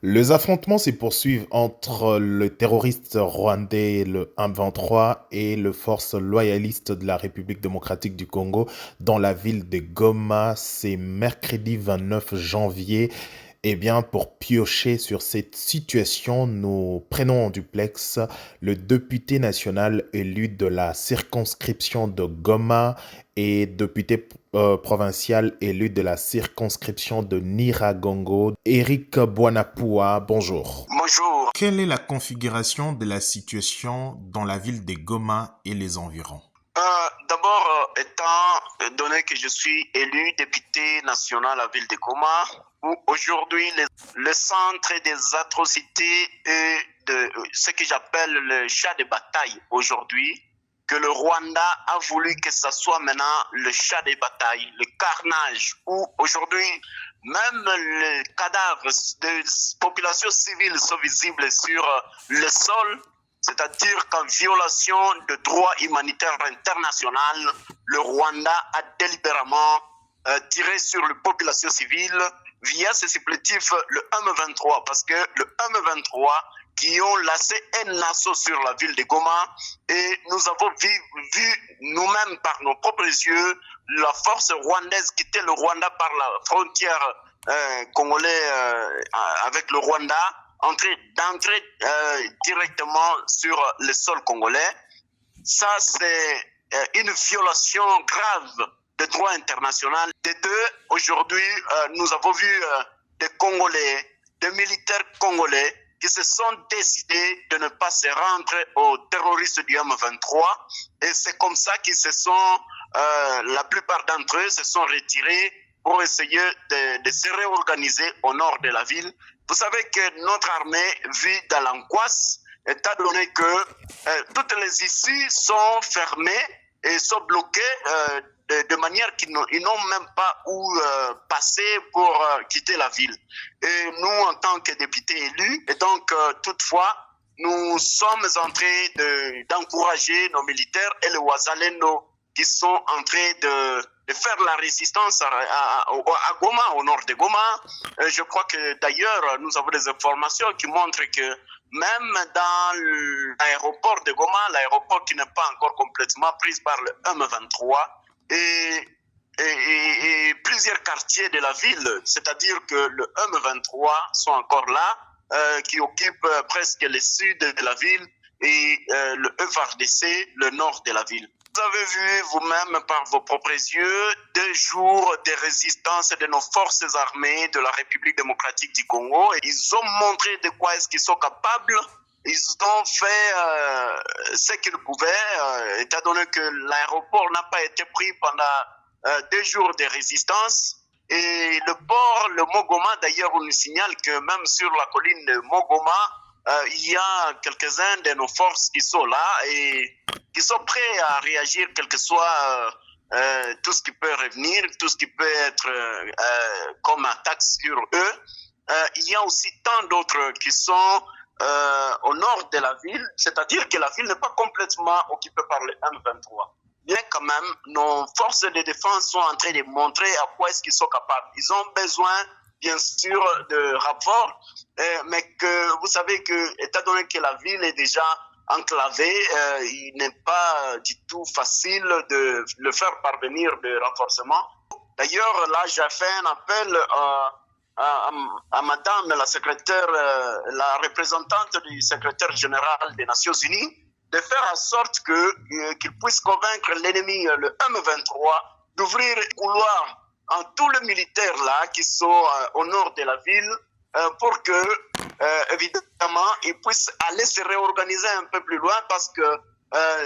Les affrontements se poursuivent entre le terroriste rwandais le M23 et les forces loyalistes de la République démocratique du Congo dans la ville de Goma. C'est mercredi 29 janvier. Eh bien, pour piocher sur cette situation, nous prenons en duplex le député national élu de la circonscription de Goma et député provincial élu de la circonscription de Niragongo, Eric Boanapua. Bonjour. Bonjour. Quelle est la configuration de la situation dans la ville de Goma et les environs? D'abord, étant donné que je suis élu député national à la ville de Goma, où aujourd'hui le centre des atrocités et de ce que j'appelle le champ de bataille aujourd'hui, que le Rwanda a voulu que ça soit maintenant le champ de bataille, le carnage, où aujourd'hui même les cadavres de populations civiles sont visibles sur le sol. C'est-à-dire qu'en violation de droit humanitaire international, le Rwanda a délibérément tiré sur les populations civiles via ce supplétif, le M23, parce que le M23 qui ont lancé un assaut sur la ville de Goma et nous avons vu nous-mêmes par nos propres yeux la force rwandaise quitter le Rwanda par la frontière congolaise avec le Rwanda, d'entrer directement sur le sol congolais. Ça, c'est une violation grave de droit international. De deux, aujourd'hui, nous avons vu des Congolais, des militaires congolais qui se sont décidés de ne pas se rendre aux terroristes du M23. Et c'est comme ça qu'ils se sont, la plupart d'entre eux se sont retirés pour essayer de se réorganiser au nord de la ville. Vous savez que notre armée vit dans l'angoisse, étant donné que toutes les issues sont fermées et sont bloquées de manière qu'ils n'ont même pas où passer pour quitter la ville. Et nous, en tant que députés élus, et donc toutefois, nous sommes en train d'encourager nos militaires et les Wazalendo qui sont en train de faire la résistance à Goma, au nord de Goma. Je crois que d'ailleurs, nous avons des informations qui montrent que même dans l'aéroport de Goma, l'aéroport qui n'est pas encore complètement pris par le M23, et plusieurs quartiers de la ville, c'est-à-dire que le M23 sont encore là, qui occupent presque le sud de la ville et le FARDC, le nord de la ville. Vous avez vu vous-même par vos propres yeux 2 jours de résistance de nos forces armées de la République démocratique du Congo. Ils ont montré de quoi est-ce qu'ils sont capables. Ils ont fait ce qu'ils pouvaient, étant donné que l'aéroport n'a pas été pris pendant 2 jours de résistance. Et le port, le Mogoma, d'ailleurs, on nous signale que même sur la colline de Mogoma, il y a quelques-uns de nos forces qui sont là et qui sont prêts à réagir, quel que soit tout ce qui peut revenir, tout ce qui peut être comme attaque sur eux. Il y a aussi tant d'autres qui sont au nord de la ville, c'est-à-dire que la ville n'est pas complètement occupée par le M23. Bien quand même, nos forces de défense sont en train de montrer à quoi est-ce qu'ils sont capables. Ils ont besoin, bien sûr, de rapports, mais que vous savez que, étant donné que la ville est déjà enclavée, il n'est pas du tout facile de le faire parvenir de renforcement. D'ailleurs, là, j'ai fait un appel à madame la secrétaire, la représentante du secrétaire général des Nations Unies, de faire en sorte qu'il puisse convaincre l'ennemi, le M23, d'ouvrir un couloir en tous les militaires là qui sont au nord de la ville pour que, évidemment, ils puissent aller se réorganiser un peu plus loin parce que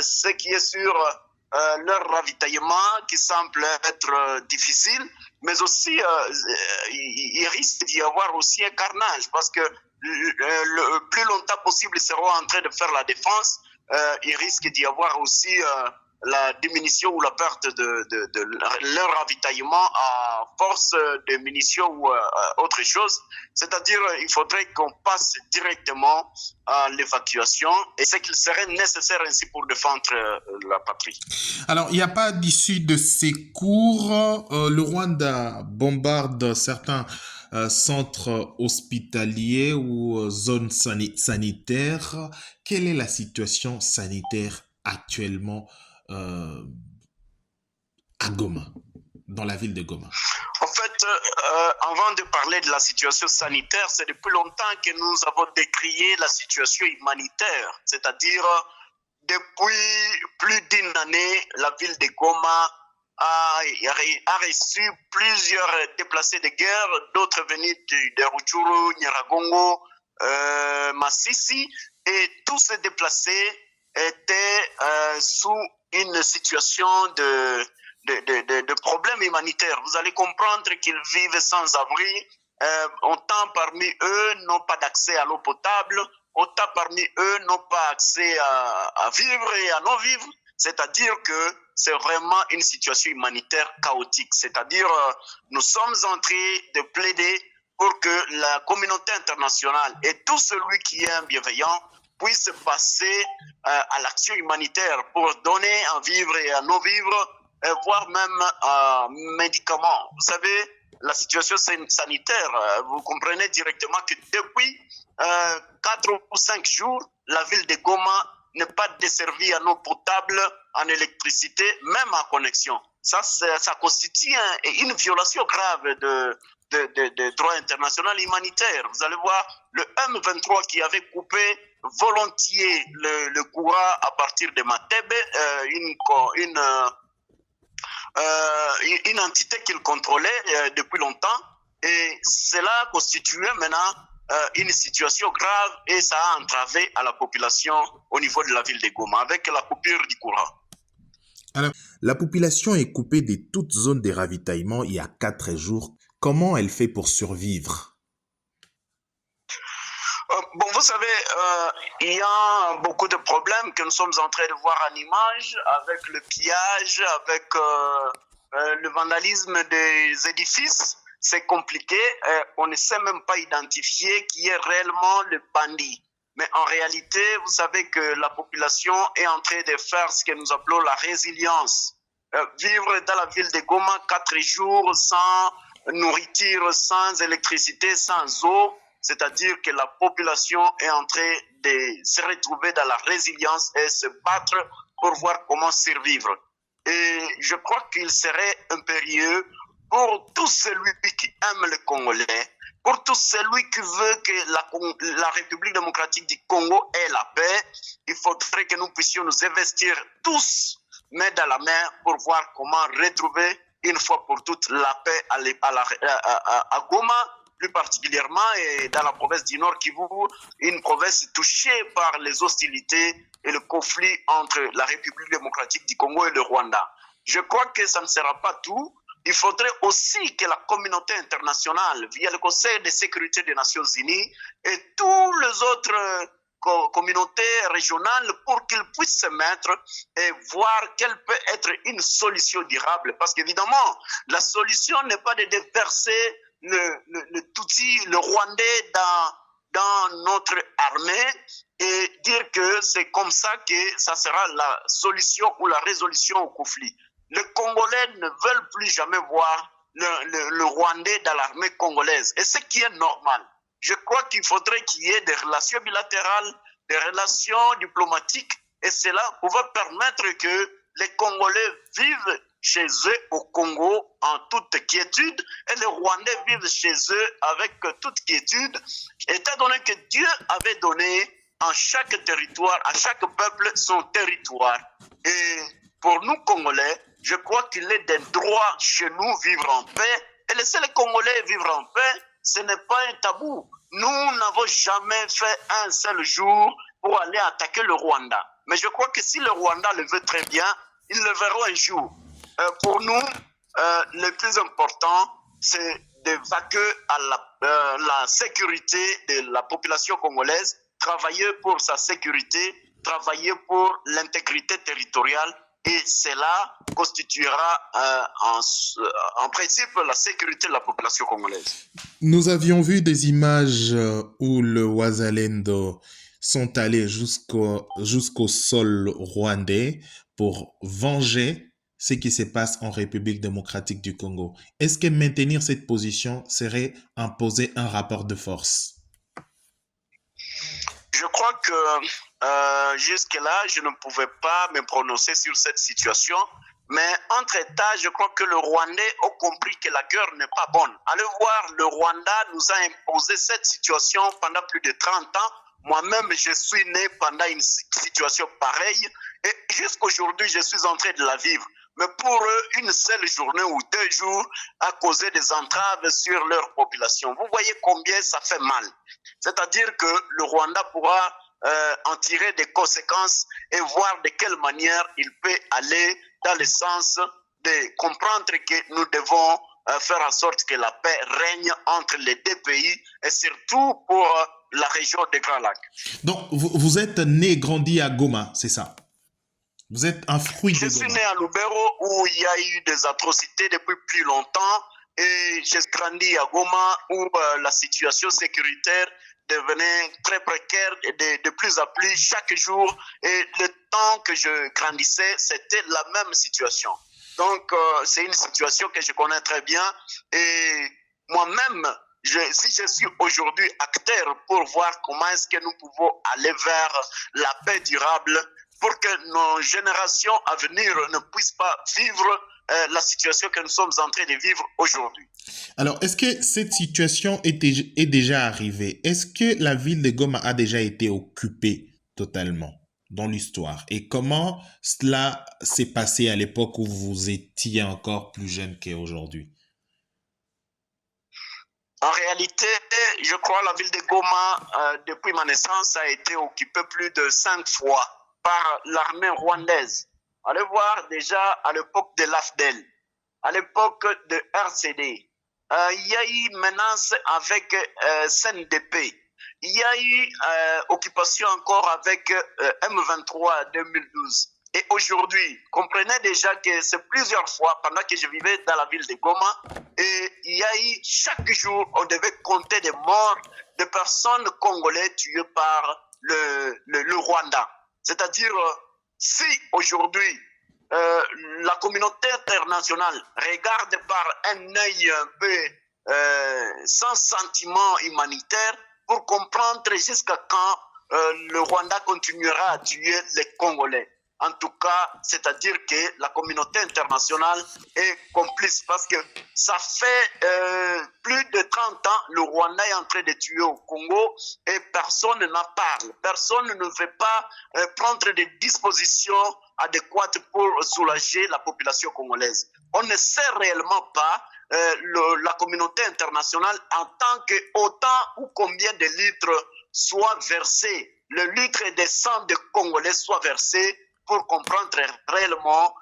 ce qui est sur leur ravitaillement qui semble être difficile, mais aussi il risque d'y avoir aussi un carnage parce que le plus longtemps possible ils seront en train de faire la défense, il risque d'y avoir aussi la diminution ou la perte de leur ravitaillement à force de munitions ou autre chose. C'est-à-dire il faudrait qu'on passe directement à l'évacuation et ce qu'il serait nécessaire ainsi pour défendre la patrie. Alors, il n'y a pas d'issue de ces cours. Le Rwanda bombarde certains centre hospitalier ou zone sanitaire. Quelle est la situation sanitaire actuellement euh, à Goma, dans la ville de Goma? En fait, avant de parler de la situation sanitaire, c'est depuis longtemps que nous avons décrié la situation humanitaire, c'est-à-dire depuis plus d'une année, la ville de Goma a reçu plusieurs déplacés de guerre, d'autres venus de Rutshuru, Nyiragongo, Massissi, et tous ces déplacés étaient sous une situation de problèmes humanitaires. Vous allez comprendre qu'ils vivent sans abri. Autant parmi eux n'ont pas d'accès à l'eau potable, autant parmi eux n'ont pas accès à vivre et à non vivre. C'est-à-dire que c'est vraiment une situation humanitaire chaotique. C'est-à-dire nous sommes en train de plaider pour que la communauté internationale et tout celui qui est bienveillant puisse passer à l'action humanitaire pour donner à vivre et à non vivre, voire même médicaments. Vous savez, la situation sanitaire, vous comprenez directement que depuis 4 ou 5 jours, la ville de Goma n'est pas desservie en eau potable, en électricité, même en connexion. Ça constitue une violation grave de droit international humanitaire. Vous allez voir, le M23 qui avait coupé volontiers le courant à partir de Matebe, une entité qu'il contrôlait depuis longtemps, et cela constituait maintenant une situation grave et ça a entravé à la population au niveau de la ville de Goma avec la coupure du courant. Alors, la population est coupée de toute zone de ravitaillement il y a 4 jours. Comment elle fait pour survivre? Bon, vous savez, il y a beaucoup de problèmes que nous sommes en train de voir en image avec le pillage, avec le vandalisme des édifices. C'est compliqué, on ne sait même pas identifier qui est réellement le bandit. Mais en réalité, vous savez que la population est en train de faire ce que nous appelons la résilience. Vivre dans la ville de Goma 4 jours sans nourriture, sans électricité, sans eau, c'est-à-dire que la population est en train de se retrouver dans la résilience et se battre pour voir comment survivre. Et je crois qu'il serait impérieux pour tout celui qui aime le Congolais, pour tout celui qui veut que la République démocratique du Congo ait la paix, il faudrait que nous puissions nous investir tous, main dans la main, pour voir comment retrouver une fois pour toutes la paix à Goma, plus particulièrement et dans la province du Nord Kivu, une province touchée par les hostilités et le conflit entre la République démocratique du Congo et le Rwanda. Je crois que ça ne sera pas tout. Il faudrait aussi que la communauté internationale, via le Conseil de sécurité des Nations Unies et tous les autres communautés régionales, pour qu'ils puissent se mettre et voir quelle peut être une solution durable. Parce qu'évidemment, la solution n'est pas de déverser le Tutsi, le Rwandais dans notre armée et dire que c'est comme ça que ça sera la solution ou la résolution au conflit. Les Congolais ne veulent plus jamais voir le Rwandais dans l'armée congolaise. Et ce qui est normal. Je crois qu'il faudrait qu'il y ait des relations bilatérales, des relations diplomatiques, et cela pourrait permettre que les Congolais vivent chez eux au Congo en toute quiétude et les Rwandais vivent chez eux avec toute quiétude, étant donné que Dieu avait donné à chaque territoire, à chaque peuple son territoire. Et pour nous Congolais, je crois qu'il est d'un droit chez nous vivre en paix et laisser les Congolais vivre en paix, ce n'est pas un tabou. Nous n'avons jamais fait un seul jour pour aller attaquer le Rwanda. Mais je crois que si le Rwanda le veut très bien, ils le verront un jour. Pour nous, le plus important, c'est de vaquer à la sécurité de la population congolaise, travailler pour sa sécurité, travailler pour l'intégrité territoriale, et cela constituera en principe la sécurité de la population congolaise. Nous avions vu des images où le Wazalendo sont allés jusqu'au sol rwandais pour venger ce qui se passe en République démocratique du Congo? Est-ce que maintenir cette position serait imposer un rapport de force? Je crois que jusque-là, je ne pouvais pas me prononcer sur cette situation. Mais entre-temps, je crois que le Rwandais a compris que la guerre n'est pas bonne. Allez voir, le Rwanda nous a imposé cette situation pendant plus de 30 ans. Moi-même, je suis né pendant une situation pareille et jusqu'aujourd'hui, je suis en train de la vivre. Mais pour eux, une seule journée ou 2 jours a causé des entraves sur leur population. Vous voyez combien ça fait mal. C'est-à-dire que le Rwanda pourra en tirer des conséquences et voir de quelle manière il peut aller dans le sens de comprendre que nous devons faire en sorte que la paix règne entre les deux pays et surtout pour la région des Grands Lacs. Donc, vous êtes né et grandi à Goma, c'est ça? Vous êtes un fruit de Goma. Je suis né à Lubero où il y a eu des atrocités depuis plus longtemps et j'ai grandi à Goma où la situation sécuritaire devenait très précaire et de plus en plus chaque jour. Et le temps que je grandissais, c'était la même situation. Donc, c'est une situation que je connais très bien. Et moi-même, si je suis aujourd'hui acteur pour voir comment est-ce que nous pouvons aller vers la paix durable pour que nos générations à venir ne puissent pas vivre la situation que nous sommes en train de vivre aujourd'hui. Alors, est-ce que cette situation est déjà arrivée? Est-ce que la ville de Goma a déjà été occupée totalement dans l'histoire? Et comment cela s'est passé à l'époque où vous étiez encore plus jeune qu'aujourd'hui? En réalité, je crois que la ville de Goma, depuis ma naissance, a été occupée plus de 5 fois par l'armée rwandaise. Allez voir déjà à l'époque de l'AFDEL, à l'époque de RCD. Il y a eu menace avec CNDP. Il y a eu occupation encore avec M23 2012. Et aujourd'hui, comprenez déjà que c'est plusieurs fois pendant que je vivais dans la ville de Goma et il y a eu chaque jour, on devait compter des morts de personnes congolaises tuées par le Rwanda. C'est-à-dire, si aujourd'hui la communauté internationale regarde par un œil un peu sans sentiment humanitaire pour comprendre jusqu'à quand le Rwanda continuera à tuer les Congolais. En tout cas, c'est-à-dire que la communauté internationale est complice parce que ça fait plus de 30 ans le Rwanda est en train de tuer au Congo et personne n'en parle. Personne ne veut pas prendre des dispositions adéquates pour soulager la population congolaise. On ne sait réellement pas la communauté internationale en tant que autant ou combien de litres soient versés, le litre de sang de Congolais soit versé pour comprendre réellement,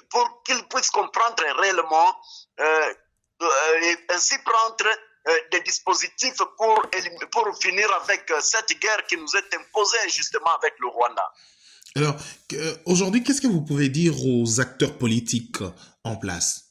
pour qu'ils puissent comprendre réellement et ainsi prendre des dispositifs pour finir avec cette guerre qui nous est imposée justement avec le Rwanda. Alors, aujourd'hui, qu'est-ce que vous pouvez dire aux acteurs politiques en place?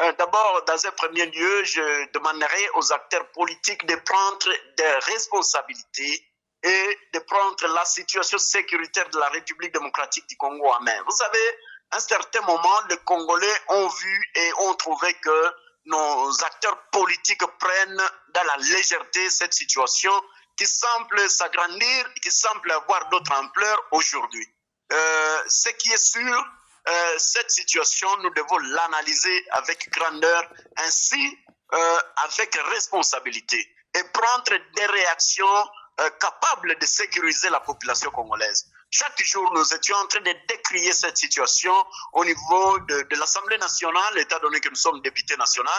D'abord, dans un premier lieu, je demanderai aux acteurs politiques de prendre des responsabilités et de prendre la situation sécuritaire de la République démocratique du Congo en main. Vous savez, à un certain moment, les Congolais ont vu et ont trouvé que nos acteurs politiques prennent dans la légèreté cette situation qui semble s'agrandir, qui semble avoir d'autres ampleurs aujourd'hui. Ce qui est sûr, cette situation, nous devons l'analyser avec grandeur, ainsi avec responsabilité et prendre des réactions capables de sécuriser la population congolaise. Chaque jour, nous étions en train de décrier cette situation au niveau de l'Assemblée nationale, étant donné que nous sommes députés nationaux,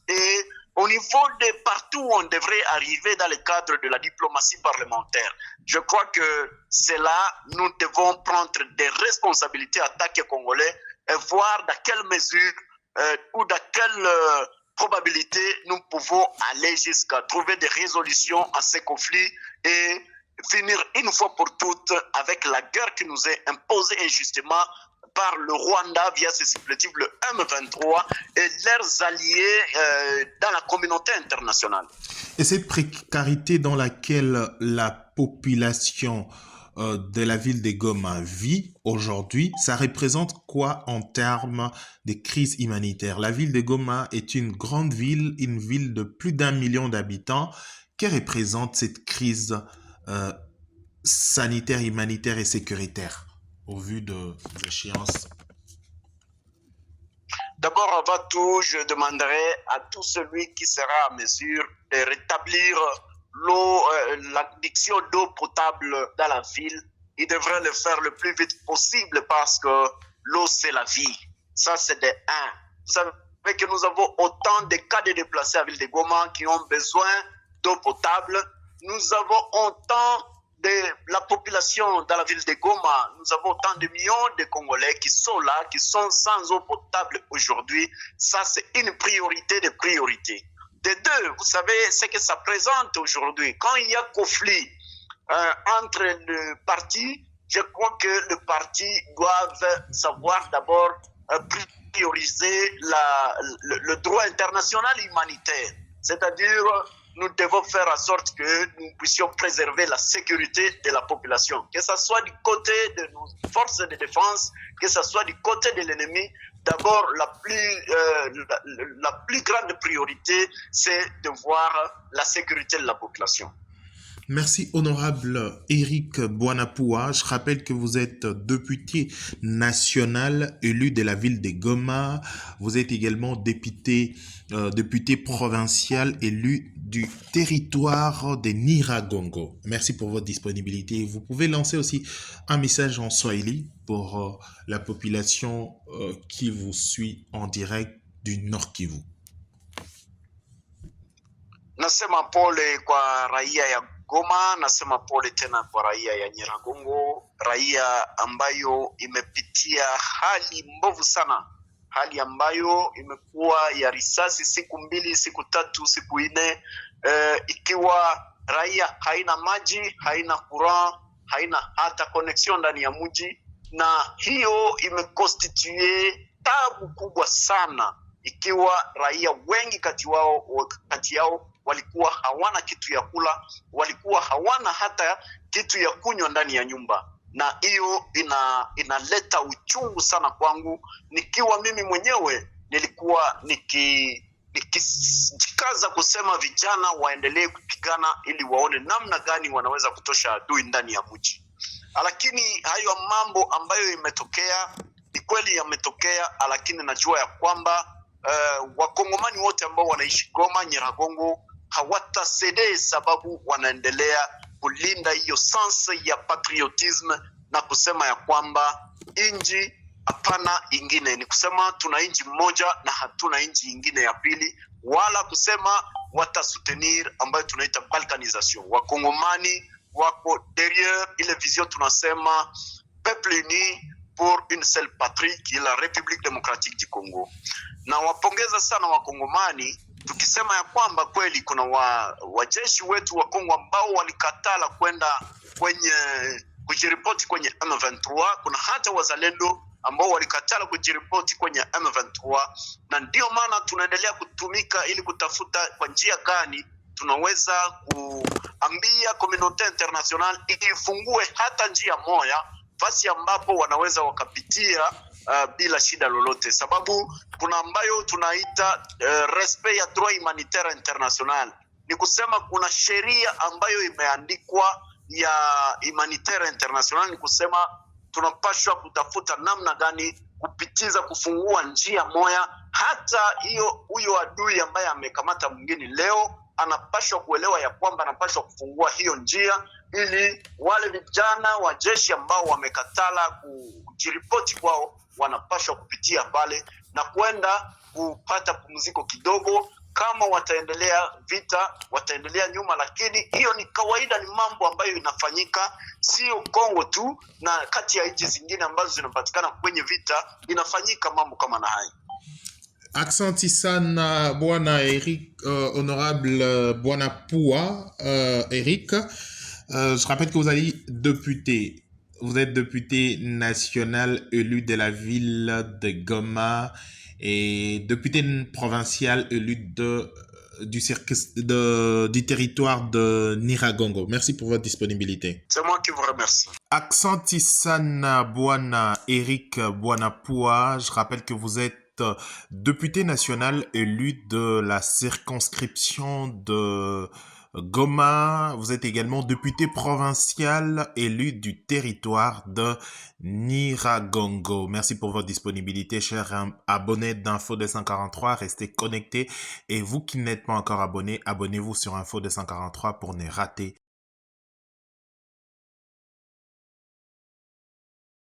et au niveau de partout où on devrait arriver dans le cadre de la diplomatie parlementaire. Je crois que c'est là nous devons prendre des responsabilités en tant que Congolais et voir dans quelle mesure ou dans quelle probabilité nous pouvons aller jusqu'à trouver des résolutions à ces conflits et finir une fois pour toutes avec la guerre qui nous est imposée injustement par le Rwanda via ses supplétifs, le M23 et leurs alliés dans la communauté internationale. Et cette précarité dans laquelle la population de la ville de Goma vit aujourd'hui, ça représente quoi en termes de crise humanitaire? La ville de Goma est une grande ville, une ville de plus d'un million d'habitants. Que représente cette crise euh, sanitaire, humanitaire et sécuritaire au vu des échéances? D'abord, avant tout, je demanderai à tout celui qui sera en mesure de rétablir l'addiction d'eau potable dans la ville. Il devrait le faire le plus vite possible parce que l'eau, c'est la vie. Ça, c'est de un. Vous savez que nous avons autant de cas de déplacés à la ville de Goma qui ont besoin d'eau potable. Nous avons autant de la population dans la ville de Goma, nous avons tant de millions de Congolais qui sont là, qui sont sans eau potable aujourd'hui. Ça, c'est une priorité de priorités. De deux, vous savez ce que ça présente aujourd'hui. Quand il y a conflit entre les partis, je crois que les partis doivent savoir d'abord prioriser le droit international humanitaire. C'est-à-dire, nous devons faire en sorte que nous puissions préserver la sécurité de la population, que ce soit du côté de nos forces de défense, que ce soit du côté de l'ennemi. D'abord, la plus grande priorité, c'est de voir la sécurité de la population. Merci, honorable Éric Boanapua. Je rappelle que vous êtes député national élu de la ville de Goma. Vous êtes également député provincial élu du territoire de Nyiragongo. Merci pour votre disponibilité. Vous pouvez lancer aussi un message en Swahili pour la population qui vous suit en direct du Nord Kivu. Nasema pole kwa raia ya Goma, nasema pole tena kwa raia ya Nyiragongo, raia ambayo imepitia hali mbovu sana, hali ambayo imekuwa ya risasi siku mbili, siku tatu, siku nne, ikiwa raia haina maji, haina courant, haina hata connection ndani ya mji, na hiyo imekonstitue tabu kubwa sana, ikiwa raia wengi kati yao walikuwa hawana kitu ya kula, walikuwa hawana hata kitu ya kunywa ndani ya nyumba, na hiyo inaleta uchungu sana kwangu, nikiwa mimi mwenyewe nilikuwa nikijikaza kusema vijana waendelee kupigana ili waone namna gani wanaweza kutosha adui ndani ya mji. Lakini hayo mambo ambayo imetokea ni kweli yametokea, lakini najua ya kwamba wakongomani wote ambao wanaishi Goma, Nyiragongo hawatasede, sababu wanaendelea kulinda hiyo sense ya patriotisme na kusema ya kwamba inji hapana ingine, ni kusema tuna inji moja na hatuna inji ingine ya pili, wala kusema watasutenir ambayo tunaita balkanisation. Wakongomani wako derrière ile vision tunasema peuple uni pour une seule patrie qui est la République démocratique du Congo. Na wapongeza sana wakongomani, tukisema ya kwamba kweli kuna wajeshi wetu wa Kongo ambao walikatala kwenda kujiripoti kwenye M23. Kuna hata wazalendo ambao walikatala kujiripoti kwenye M23, na ndio maana tunaendelea kutumika ili kutafuta kwa njia gani tunaweza kuambia communauté internationale ifungue hata njia moja fasi ambapo wanaweza wakapitia bila shida lolote, sababu kuna ambayo tunaita respect ya droit humanitaire international. Ni kusema kuna sheria ambayo imeandikwa ya humanitaire international, ni kusema tunapaswa kutafuta namna gani kupitiza kufungua njia moja, hata huyo adui ambaye amekamata mwingine leo anapaswa kuelewa ya kwamba anapaswa kufungua hiyo njia, ili wale vijana wa jeshi ambao wamekatala kujiripoti kwao wanapaswa kupitia pale na kwenda kupata pumziko kidogo. Kama wataendelea vita, wataendelea nyuma, lakini hiyo ni kawaida, ni mambo ambayo inafanyika sio Kongo tu, na kati ya nchi zingine ambazo zinapatikana kwenye vita inafanyika mambo kama na haya. Aksanti sana bwana Eric, honorable Boanapua Eric. Je rappelle que vous êtes député national élu de la ville de Goma et député provincial élu du territoire de Niragongo. Merci pour votre disponibilité. C'est moi qui vous remercie. Aksantisana Bwana Eric Bwanapua, je rappelle que vous êtes député national élu de la circonscription de Goma. Vous êtes également député provincial élu du territoire de Niragongo. Merci pour votre disponibilité, chers abonnés d'Info 243. Restez connectés. Et vous qui n'êtes pas encore abonnés, abonnez-vous sur Info 243 pour ne rater